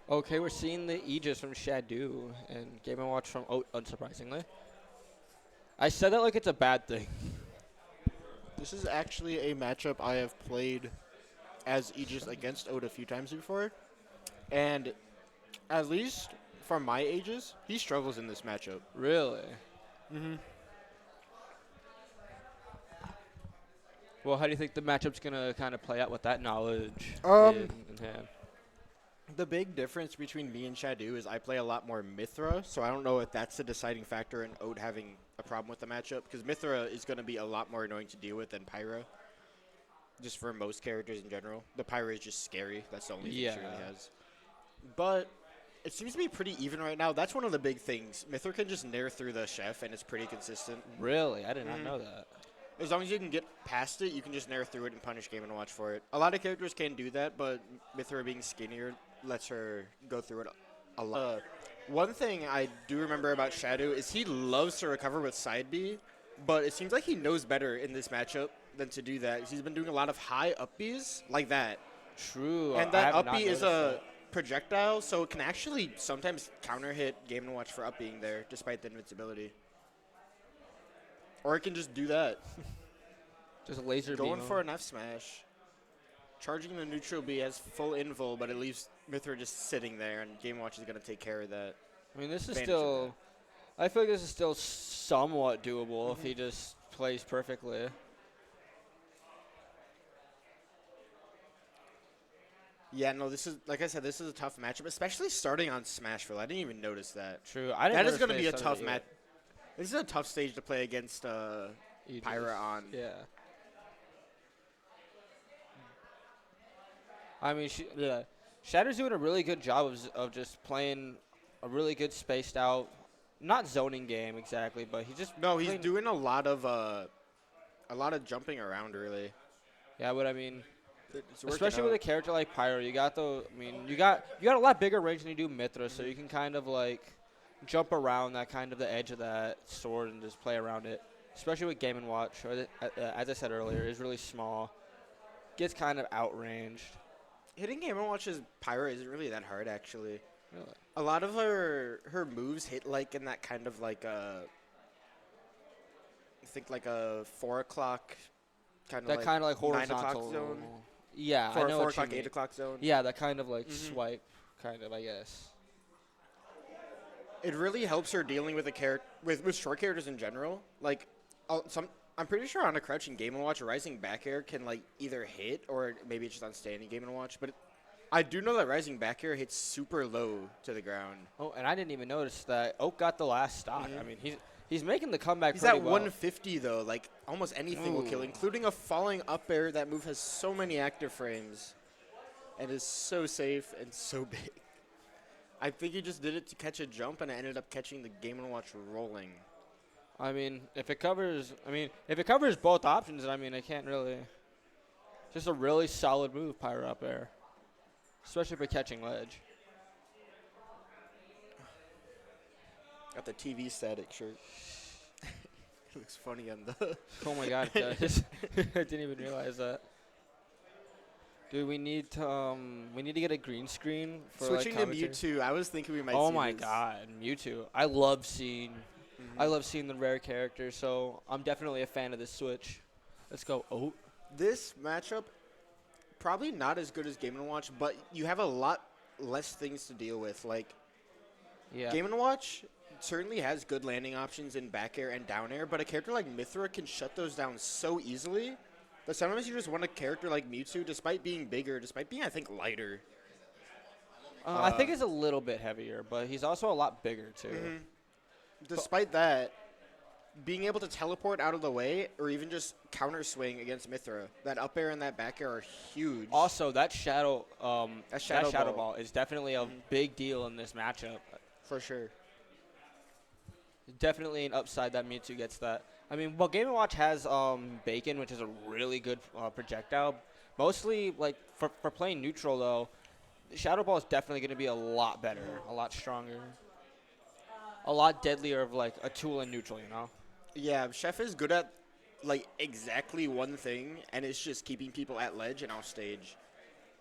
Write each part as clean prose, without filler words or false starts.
Okay, we're seeing the Aegis from Shadu and Game & Watch from oaT, unsurprisingly. I said that like it's a bad thing. This is actually a matchup I have played as Aegis against oaT a few times before, and at least from my Aegis, he struggles in this matchup. Really? hmm Well, how do you think the matchup's going to kind of play out with that knowledge Um, in hand? the big difference between me and Shadu is I play a lot more Mithra, so I don't know if that's the deciding factor in oaT having a problem with the matchup, because Mithra is going to be a lot more annoying to deal with than Pyra, just for most characters in general. The Pyra is just scary. That's the only thing she really has. But it seems to be pretty even right now. That's one of the big things. Mithra can just nair through the chef, and it's pretty consistent. Really? I did not know that. As long as you can get past it, you can just nair through it and punish Game & Watch for it. A lot of characters can do that, but Mithra being skinnier lets her go through it a lot. One thing I do remember about Shadu is he loves to recover with side B, but it seems like he knows better in this matchup than to do that. He's been doing a lot of high up Bs like that. True. And I that have up not B is noticed a that. projectile, so it can actually sometimes counter hit Game & Watch for up being there, despite the invincibility. Or it can just do that. Just laser Going beam for him. an F smash. Charging the neutral B has full invul, but it leaves Mithra just sitting there, and Game Watch is going to take care of that. I mean, this is Advantage of still. I feel like this is still somewhat doable if he just plays perfectly. Yeah, no, this is, like I said, this is a tough matchup, especially starting on Smashville. I didn't even notice that. True. I didn't That is notice going to they be a started tough it match. yet. This is a tough stage to play against Aegis. Pyra on. Yeah. I mean, yeah. Shatter's doing a really good job of just playing a really good spaced out, not zoning game exactly, but he's just No, he's playing- doing a lot of jumping around, really. Yeah, but I mean, It's working especially with out. a character like Pyro, you got you got a lot bigger range than you do Mithra, so you can kind of like jump around that kind of the edge of that sword and just play around it. Especially with Game and Watch, as I said earlier, is really small, gets kind of outranged. Hitting Game & Watch's Pyra isn't really that hard, actually. Really. A lot of her moves hit like in that kind of like I think like a 4 o'clock kind of That like kind of like 9 o'clock horizontal zone. Yeah, I 4, know 4 what you o'clock, mean. 8 o'clock zone. Yeah, that kind of like Mhm. swipe, kind of, I guess. It really helps her dealing with a character with short characters in general. Like I'm pretty sure on a crouching Game & Watch, a rising back air can like either hit or maybe it's just on standing Game & Watch. But I do know that rising back air hits super low to the ground. Oh, and I didn't even notice that oaT got the last stock. Mhm. I mean, he's making the comeback He's pretty at well. 150 though. Like almost anything will kill, Ooh. including a falling up air. That move has so many active frames, and is so safe and so big. I think he just did it to catch a jump, and it ended up catching the Game & Watch rolling. I mean, if it covers both options, then I mean, I can't really. Just a really solid move, Pyro up air, especially for catching ledge. Got the TV static shirt. It looks funny on the. Oh my God, guys! I didn't even realize that. Dude, we need to get a green screen for Switching like, to commentary. Mewtwo, I was thinking we might. Oh see my this. God, Mewtwo! I love seeing Mhm. the rare characters, so I'm definitely a fan of this switch. Let's go oaT. This matchup, probably not as good as Game & Watch, but you have a lot less things to deal with. Like Yeah. Game & Watch certainly has good landing options in back air and down air, but a character like Mithra can shut those down so easily that sometimes you just want a character like Mewtwo, despite being bigger, despite being, I think, lighter. I think it's a little bit heavier, but he's also a lot bigger too. Despite that, being able to teleport out of the way or even just counter swing against Mithra, that up air and that back air are huge. Also, that shadow, That shadow ball. ball is definitely a big deal in this matchup. For sure. Definitely an upside that Mewtwo gets that. I mean, well, Game & Watch has Bacon, which is a really good projectile. Mostly, like, for playing neutral, though, Shadow Ball is definitely going to be a lot better, a lot stronger, a lot deadlier of, like, a tool in neutral, you know? Yeah, Chef is good at, like, exactly one thing, and it's just keeping people at ledge and off stage.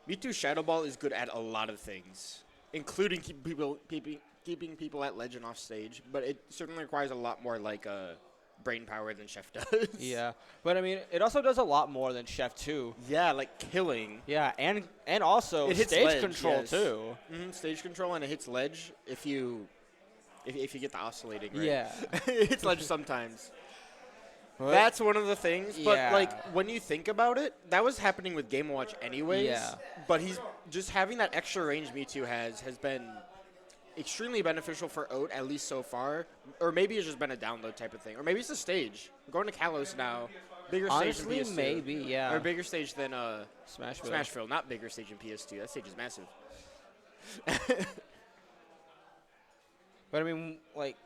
Mewtwo Shadow Ball is good at a lot of things. including keeping people at ledge and off stage. But it certainly requires a lot more like brain power than Chef does. Yeah, but I mean, it also does a lot more than Chef too. Yeah, like killing. Yeah, and also It hits stage ledge, control yes. too. Stage control, and it hits ledge if you get the oscillating right. Yeah. It hits ledge sometimes. What? That's one of the things. But Yeah. like when you think about it, that was happening with Game & Watch anyways. Yeah. But he's just having that extra range Mewtwo has been extremely beneficial for oaT, at least so far. Or maybe it's just been a download type of thing. Or maybe it's the stage. I'm going to Kalos now. Bigger Honestly, stage than PS2. maybe, yeah. Or bigger stage than Smashville. Smashville, not bigger stage than PS2. That stage is massive. But I mean, like,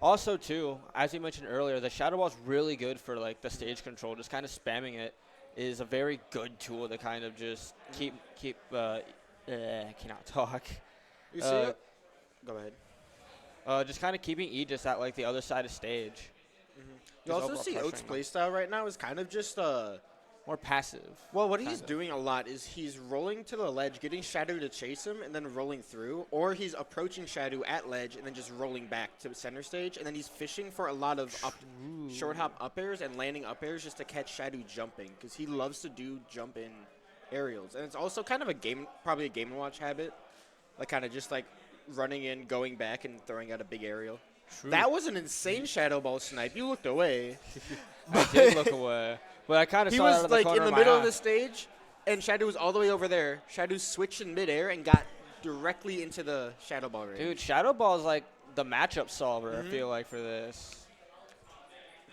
also too, as you mentioned earlier, the Shadow Ball's really good for like the stage control. Just kind of spamming it is a very good tool to kind of just keep. I cannot talk. You see it? Go ahead. Just kind of keeping Aegis at like the other side of stage. You Just also overall see oaT's pressuring them. playstyle right now is kind of just More passive. well, what he's kind of. doing a lot is he's rolling to the ledge, getting Shadu to chase him, and then rolling through, or he's approaching Shadu at ledge and then just rolling back to center stage, and then he's fishing for a lot of short hop up airs and landing up airs just to catch Shadu jumping, because he loves to do jump in aerials, and it's also kind of probably a Game & Watch habit, like kind of just like running in, going back, and throwing out a big aerial. True. That was an insane Shadow Ball snipe. You looked away. I did look away, but I kind of He saw it out was of the like corner in the of my middle eye. of the stage, and Shadu was all the way over there. Shadu switched in midair and got directly into the Shadow Ball range. Dude, Shadow Ball is like the matchup solver, I feel like, for this.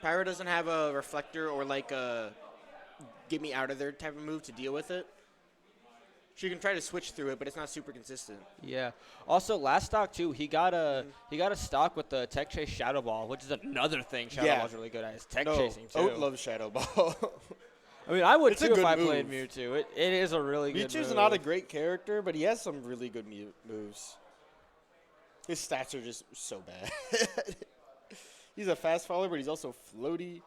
Pyro doesn't have a reflector or like a get me out of there type of move to deal with it. She can try to switch through it, but it's not super consistent. Yeah. Also, last stock too, he got a stock with the Tech Chase Shadow Ball, which is another thing Shadow Yeah. Ball's really good at. Is tech No, chasing too. oaT loves Shadow Ball. I mean, I would It's a too if good I played move. Mewtwo. It is a really good move. Mewtwo's not a great character, but he has some really good moves. His stats are just so bad. He's a fast follower, but he's also floaty.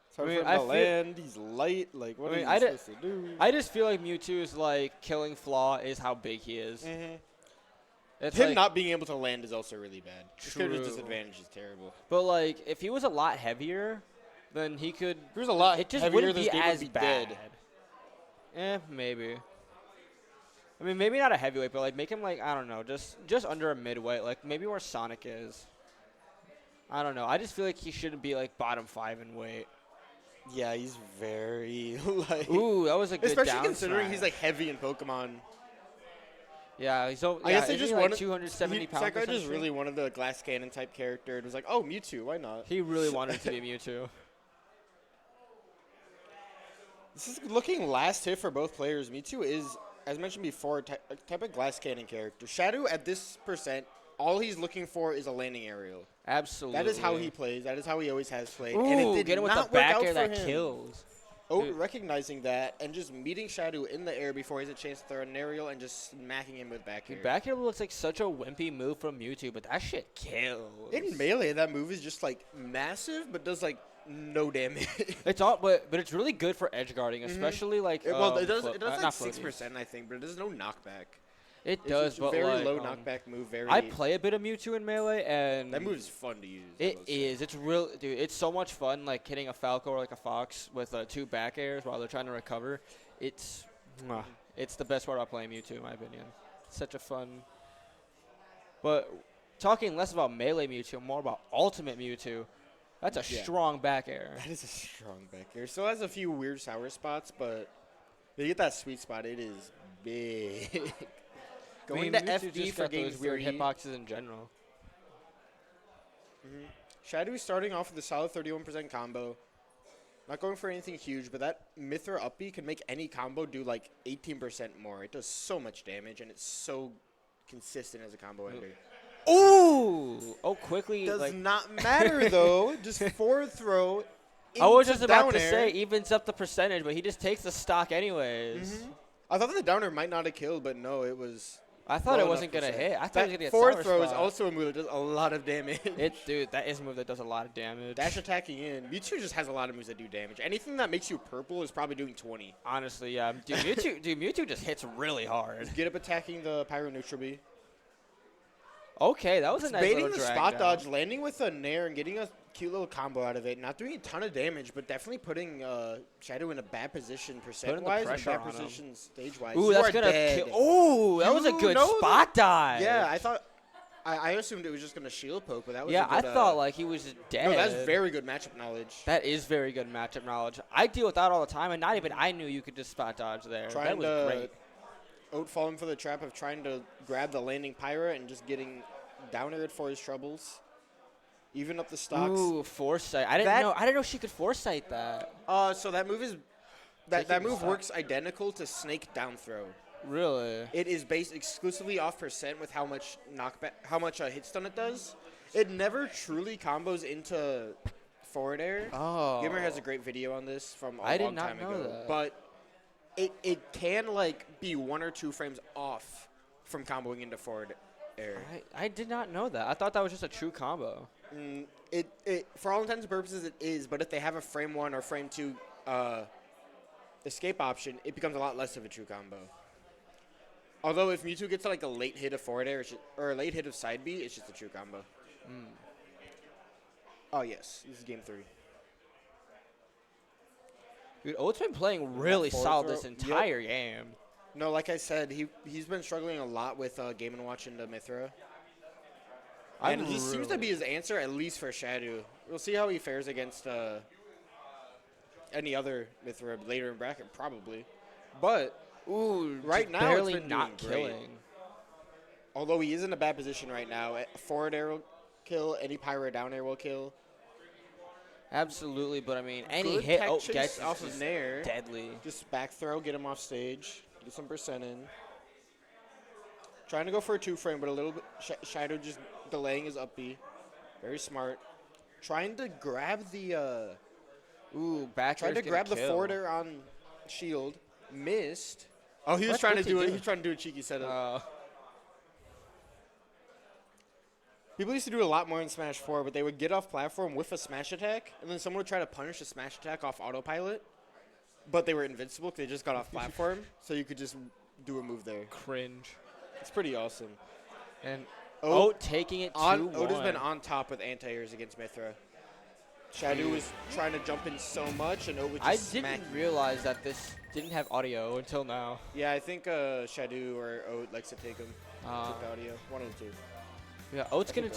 It's hard I mean, for him to land. He's light. Like, what I mean, are you supposed to do? I just feel like Mewtwo's like killing flaw is how big he is. It's Him like, not being able to land is also really bad. His character's True. disadvantage is terrible. but like if he was a lot heavier, then he could. If he was a lot It just heavier, wouldn't this be game would as be bad. dead. Maybe. I mean, maybe not a heavyweight, but like make him like I don't know, just under a midweight, like maybe where Sonic is. I don't know. I just feel like he shouldn't be like bottom 5 in weight. Yeah, he's very like. Ooh, that was a good Especially down considering smash. he's like heavy in Pokemon. Yeah, he's so. I guess they isn't just he, like wanted 270 pounds. or Sakurai some just shit? really wanted the glass cannon type character. It was like, oh, Mewtwo, why not? He really wanted to be Mewtwo. This is looking last hit for both players. Mewtwo is, as mentioned before, a type of glass cannon character. Shadow at this percent, all he's looking for is a landing aerial. Absolutely. That is how he plays. That is how he always has played. Ooh, and it did get him with not the back work air out that for him. kills. oaT recognizing that and just meeting Shadow in the air before he has a chance to throw an aerial and just smacking him with back air. Dude, back air looks like such a wimpy move from Mewtwo, but that shit kills. In Melee, that move is just like massive, but does like no damage. It's all, but it's really good for edge guarding, especially like. It does not like floaties. 6%, I think, but it does no knockback. It It's does, a but very like, low knockback move. Very. I play a bit of Mewtwo in Melee, and That move is fun to use. It is. It's real, dude. It's so much fun, like hitting a Falco or like a Fox with 2 back airs while they're trying to recover. It's the best part about playing Mewtwo, in my opinion. Such a fun. But talking less about Melee Mewtwo, more about Ultimate Mewtwo. That's a Yeah. strong back air. That is a strong back air. Still has a few weird sour spots, but if you get that sweet spot, it is big. Going to Mewtwo FD just for got game those weird 3. hitboxes in general. Shadu starting off with a solid 31% combo. Not going for anything huge, but that Mithra up B can make any combo do like 18% more. It does so much damage, and it's so consistent as a combo ender. Ooh! Oh, quickly. Does like, not matter, though. Just forward throw. I was into just about down to air. say evens up the percentage, but he just takes the stock anyways. I thought the downer might not have killed, but no, it was I thought well it wasn't enough gonna to say. hit. I thought it was That gonna get forward Sour throw is Spot. also a move that does a lot of damage. Dude, that is a move that does a lot of damage. Dash attacking in. Mewtwo just has a lot of moves that do damage. Anything that makes you purple is probably doing 20. Honestly, yeah. Dude, Mewtwo just hits really hard. Get up attacking the Pyro Neutral B. Okay, that was a nice Baiting little the drag spot down. dodge, landing with a Nair, and getting a cute little combo out of it. Not doing a ton of damage, but definitely putting Shadow in a bad position percent-wise and pressure bad on him. position stage-wise. Ooh, You that's are gonna dead. kill. Ooh, that was a You good know spot dive. Yeah, I thought. I assumed it was just gonna shield poke, but that was Yeah, a good, I thought like he was dead. No, that's very good matchup knowledge. That is very good matchup knowledge. I deal with that all the time, and not even I knew you could just spot dodge there. Trying That was to great. oaT falling for the trap of trying to grab the landing Pyra and just getting down aired for his troubles. Even up the stocks. Ooh, foresight. I didn't know she could foresight that. So that move is that Taking move the works identical to snake down throw. Really? It is based exclusively off percent with how much knockback, how much hit stun it does. It never truly combos into forward air. Oh. Gamer has a great video on this from a I did long not time know ago. that. But it can like be 1 or 2 frames off from comboing into forward air. I did not know that. I thought that was just a true combo. It for all intents and purposes it is, but if they have a frame 1 or frame 2 escape option, it becomes a lot less of a true combo. Although if Mewtwo gets like a late hit of forward air or a late hit of side B, it's just a true combo. Oh yes, this is game 3. Dude, oaT's been playing really forward solid throw. this entire game. No, like I said, he's been struggling a lot with Game & Watch into Mythra. And he seems to be his answer, at least for Shadu. We'll see how he fares against any other Mythra later in bracket, probably. But Ooh, right just now barely it's been not doing great. killing. Although he is in a bad position right now, forward air will kill, any Pyro down air will kill. Absolutely, but I mean, any Good hit tech oaT chase gets off is of Nair. deadly. Just back throw, get him off stage, get some percent in. Trying to go for a 2-frame, but a little bit. Shadow just delaying his up B. Very smart. Trying to grab the. Ooh, back Trying to grab the forward air on shield. Missed. Oh, he was trying to do it. He was trying to do a cheeky setup. People used to do it a lot more in Smash 4, but they would get off platform with a smash attack, and then someone would try to punish a smash attack off autopilot, but they were invincible because they just got off platform, so you could just do a move there. Cringe. It's pretty awesome. And oaT taking it 2-1. oaT has been on top with anti-airs against Mythra. Shadu was trying to jump in so much, and oaT was just I didn't realize that this didn't have audio until now. Yeah, I think Shadu or oaT likes to take him. Take the audio. One of the two. Yeah, oaT's gonna